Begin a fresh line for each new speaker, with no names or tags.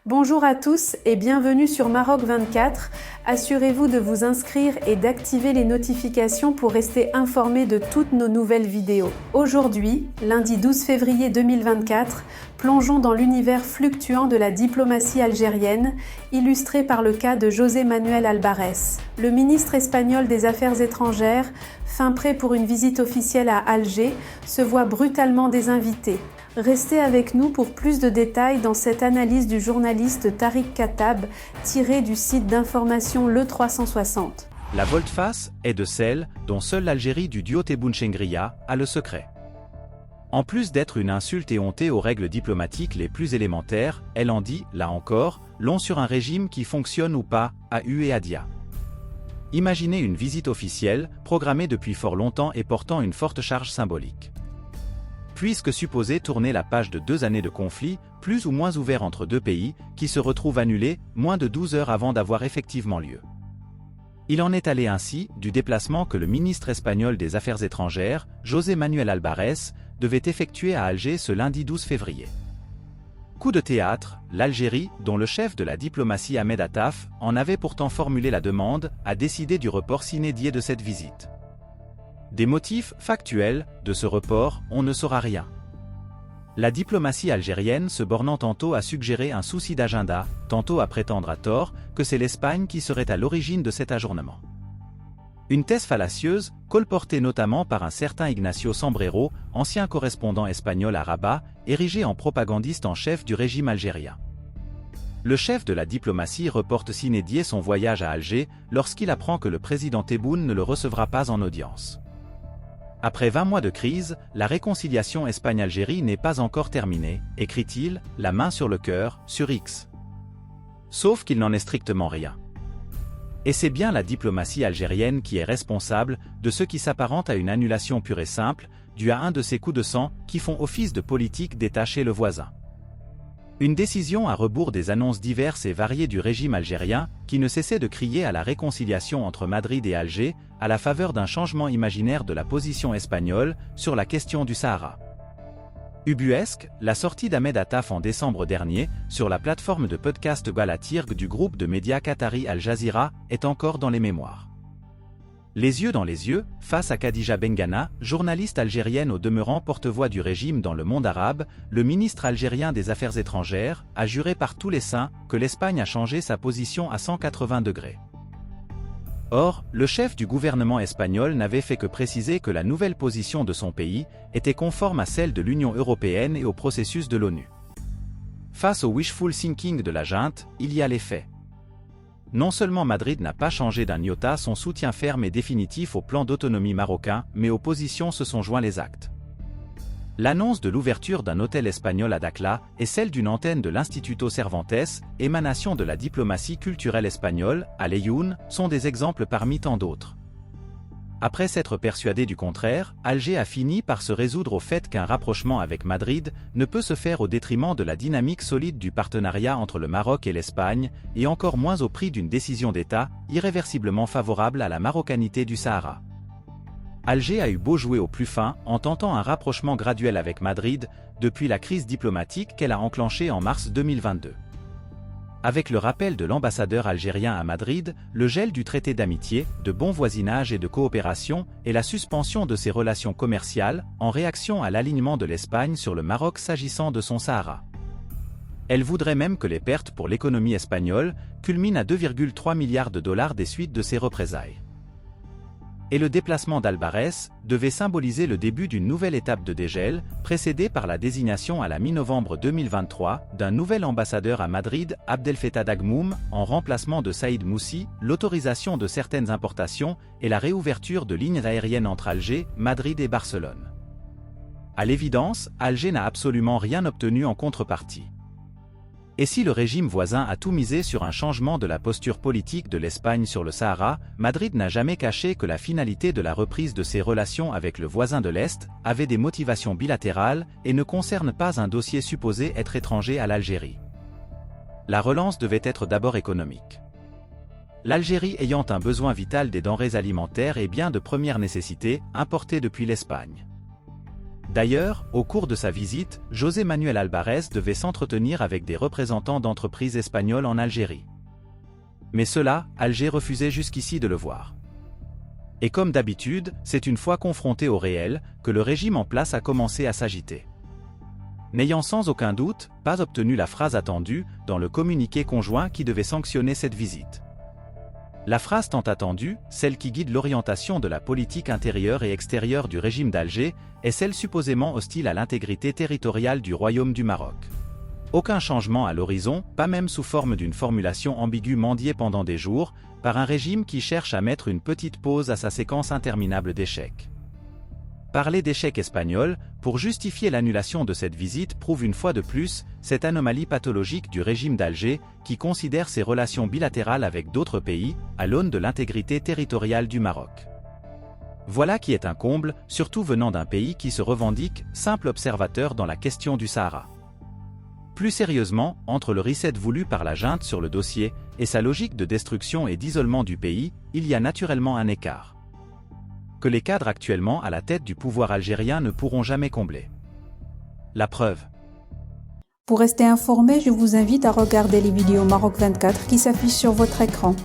Bonjour à tous et bienvenue sur Maroc 24. Assurez-vous de vous inscrire et d'activer les notifications pour rester informé de toutes nos nouvelles vidéos. Aujourd'hui, lundi 12 février 2024, plongeons dans l'univers fluctuant de la diplomatie algérienne, illustré par le cas de José Manuel Albarès. Le ministre espagnol des Affaires étrangères, fin prêt pour une visite officielle à Alger, se voit brutalement désinvité. Restez avec nous pour plus de détails dans cette analyse du journaliste Tariq Katab, tirée du site d'information Le 360.
La volte-face est de celles dont seule l'Algérie du duo Tebboune-Chengria a le secret. En plus d'être une insulte éhontée aux règles diplomatiques les plus élémentaires, elle en dit, là encore, long sur un régime qui fonctionne ou pas, à U et à Dia. Imaginez une visite officielle, programmée depuis fort longtemps et portant une forte charge symbolique. Puisque supposé tourner la page de 2 années de conflit, plus ou moins ouverts entre deux pays, qui se retrouvent annulés, moins de 12 heures avant d'avoir effectivement lieu. Il en est allé ainsi du déplacement que le ministre espagnol des Affaires étrangères, José Manuel Albarès, devait effectuer à Alger ce lundi 12 février. Coup de théâtre, l'Algérie, dont le chef de la diplomatie Ahmed Attaf en avait pourtant formulé la demande, a décidé du report sine die de cette visite. Des motifs factuels de ce report, on ne saura rien. La diplomatie algérienne se bornant tantôt à suggérer un souci d'agenda, tantôt à prétendre à tort que c'est l'Espagne qui serait à l'origine de cet ajournement. Une thèse fallacieuse, colportée notamment par un certain Ignacio Sombrero, ancien correspondant espagnol à Rabat, érigé en propagandiste en chef du régime algérien. Le chef de la diplomatie reporte sine die son voyage à Alger lorsqu'il apprend que le président Tebboune ne le recevra pas en audience. Après 20 mois de crise, la réconciliation Espagne-Algérie n'est pas encore terminée, écrit-il, la main sur le cœur, sur X. Sauf qu'il n'en est strictement rien. Et c'est bien la diplomatie algérienne qui est responsable de ce qui s'apparente à une annulation pure et simple, due à un de ces coups de sang qui font office de politique détachée le voisin. Une décision à rebours des annonces diverses et variées du régime algérien, qui ne cessait de crier à la réconciliation entre Madrid et Alger, à la faveur d'un changement imaginaire de la position espagnole sur la question du Sahara. Ubuesque, la sortie d'Ahmed Attaf en décembre dernier, sur la plateforme de podcast Galatirg du groupe de médias qatari Al Jazeera, est encore dans les mémoires. Les yeux dans les yeux, face à Khadija Bengana, journaliste algérienne au demeurant porte-voix du régime dans le monde arabe, le ministre algérien des Affaires étrangères a juré par tous les saints que l'Espagne a changé sa position à 180 degrés. Or, le chef du gouvernement espagnol n'avait fait que préciser que la nouvelle position de son pays était conforme à celle de l'Union européenne et au processus de l'ONU. Face au wishful thinking de la junte, il y a les faits. Non seulement Madrid n'a pas changé d'un iota son soutien ferme et définitif au plan d'autonomie marocain, mais aux positions se sont joints les actes. L'annonce de l'ouverture d'un hôtel espagnol à Dakhla et celle d'une antenne de l'Instituto Cervantes, émanation de la diplomatie culturelle espagnole, à Leyún, sont des exemples parmi tant d'autres. Après s'être persuadé du contraire, Alger a fini par se résoudre au fait qu'un rapprochement avec Madrid ne peut se faire au détriment de la dynamique solide du partenariat entre le Maroc et l'Espagne, et encore moins au prix d'une décision d'État irréversiblement favorable à la marocanité du Sahara. Alger a eu beau jouer au plus fin en tentant un rapprochement graduel avec Madrid depuis la crise diplomatique qu'elle a enclenchée en mars 2022. Avec le rappel de l'ambassadeur algérien à Madrid, le gel du traité d'amitié, de bon voisinage et de coopération et la suspension de ses relations commerciales en réaction à l'alignement de l'Espagne sur le Maroc s'agissant de son Sahara. Elle voudrait même que les pertes pour l'économie espagnole culminent à 2,3 milliards de dollars des suites de ces représailles. Et le déplacement d'Albarès devait symboliser le début d'une nouvelle étape de dégel, précédée par la désignation à la mi-novembre 2023 d'un nouvel ambassadeur à Madrid, Abdelfettah Dagmoum, en remplacement de Saïd Moussi, l'autorisation de certaines importations et la réouverture de lignes aériennes entre Alger, Madrid et Barcelone. À l'évidence, Alger n'a absolument rien obtenu en contrepartie. Et si le régime voisin a tout misé sur un changement de la posture politique de l'Espagne sur le Sahara, Madrid n'a jamais caché que la finalité de la reprise de ses relations avec le voisin de l'Est avait des motivations bilatérales et ne concerne pas un dossier supposé être étranger à l'Algérie. La relance devait être d'abord économique. L'Algérie ayant un besoin vital des denrées alimentaires et biens de première nécessité, importés depuis l'Espagne. D'ailleurs, au cours de sa visite, José Manuel Alvarez devait s'entretenir avec des représentants d'entreprises espagnoles en Algérie. Mais cela, Alger refusait jusqu'ici de le voir. Et comme d'habitude, c'est une fois confronté au réel, que le régime en place a commencé à s'agiter. N'ayant sans aucun doute pas obtenu la phrase attendue dans le communiqué conjoint qui devait sanctionner cette visite. La phrase tant attendue, celle qui guide l'orientation de la politique intérieure et extérieure du régime d'Alger, est celle supposément hostile à l'intégrité territoriale du Royaume du Maroc. Aucun changement à l'horizon, pas même sous forme d'une formulation ambiguë mendiée pendant des jours, par un régime qui cherche à mettre une petite pause à sa séquence interminable d'échecs. Parler d'échec espagnol, pour justifier l'annulation de cette visite prouve une fois de plus cette anomalie pathologique du régime d'Alger qui considère ses relations bilatérales avec d'autres pays à l'aune de l'intégrité territoriale du Maroc. Voilà qui est un comble, surtout venant d'un pays qui se revendique simple observateur dans la question du Sahara. Plus sérieusement, entre le reset voulu par la junte sur le dossier et sa logique de destruction et d'isolement du pays, il y a naturellement un écart que les cadres actuellement à la tête du pouvoir algérien ne pourront jamais combler. La preuve.
Pour rester informé, je vous invite à regarder les vidéos Maroc 24 qui s'affichent sur votre écran.